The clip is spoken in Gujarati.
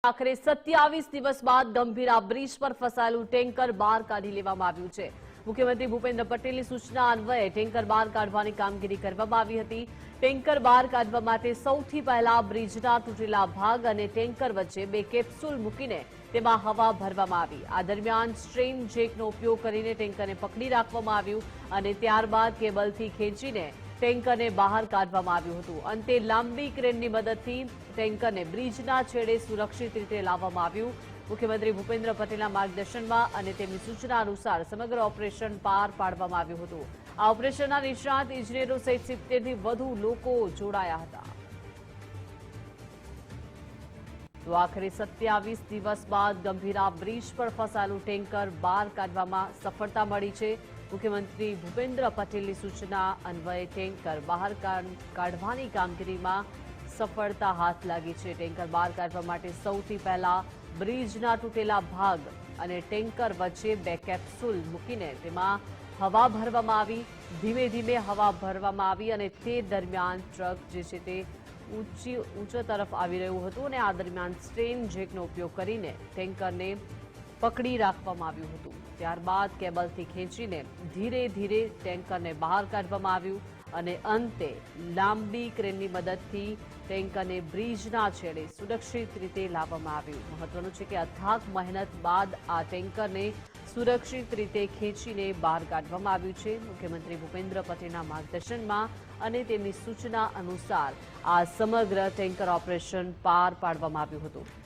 આખરે 27 દિવસ બાદ ગંભીરા બ્રિજ પર ફસાયેલું ટેન્કર બહાર કાઢી લેવામાં આવ્યું છે। મુખ્યમંત્રી ભૂપેન્દ્ર પટેલની સૂચના અન્વયે ટેન્કર બહાર કાઢવાની કામગીરી કરવામાં આવી હતી। ટેન્કર બહાર કાઢવા માટે સૌથી પહેલા બ્રિજના તૂટેલા ભાગ અને ટેન્કર વચ્ચે બે કેપ્સ્યુલ મૂકીને તેમાં હવા ભરવામાં આવી। આ દરમિયાન સ્ટ્રેન જેકનો ઉપયોગ કરીને ટેન્કરને પકડી રાખવામાં આવ્યું અને ત્યારબાદ કેબલથી ખેંચીને ટેન્કરને બહાર કાઢવામાં આવ્યું હતું। અંતે લાંબી ક્રેનની મદદથી ટેન્કરને બ્રિજના છેડે સુરક્ષિત રીતે લાવવામાં આવ્યું। મુખ્યમંત્રી ભૂપેન્દ્ર પટેલના માર્ગદર્શનમાં અને તેમની સૂચના અનુસાર સમગ્ર ઓપરેશન પાર પાડવામાં આવ્યું હતું। આ ઓપરેશનના નિષ્ણાત ઇજનેરો સહિત 70થી વધુ લોકો જોડાયા હતા। તો આખરે 27 દિવસ બાદ ગંભીરા બ્રિજ પર ફસાયેલું ટેન્કર બહાર કાઢવામાં સફળતા મળી છે। મુખ્યમંત્રી ભૂપેન્દ્ર પટેલની સૂચના અન્વયે ટેન્કર બહાર કાઢવાની કામગીરીમાં સફળતા હાથ લાગી છે। ટેન્કર બહાર કાઢવા માટે સૌથી પહેલા બ્રિજના તૂટેલા ભાગ અને ટેન્કર વચ્ચે બે કેપ્સ્યુલ મૂકીને તેમાં હવા ભરવામાં આવી। ધીમે ધીમે હવા ભરવામાં આવી અને તે દરમિયાન ટ્રક જે છે તે ઊંચો તરફ આવી રહ્યું હતું અને આ દરમિયાન સ્ટ્રેન જેકનો ઉપયોગ કરીને ટેન્કરને પકડી રાખવામાં આવ્યું હતું। ત્યારબાદ કેબલથી ખેંચીને ધીરે ધીરે ટેન્કરને બહાર કાઢવામાં આવ્યું અને અંતે લાંબી ક્રેનની મદદથી ટેન્કરને બ્રિજના છેડે સુરક્ષિત રીતે લાવવામાં આવ્યું। મહત્વનું છે કે અથાગ મહેનત બાદ આ ટેન્કરને સુરક્ષિત રીતે ખેંચીને બહાર કાઢવામાં આવ્યું છે। મુખ્યમંત્રી ભૂપેન્દ્ર પટેલના માર્ગદર્શનમાં અને તેમની સૂચના અનુસાર આ સમગ્ર ટેન્કર ઓપરેશન પાર પાડવામાં આવ્યું હતું।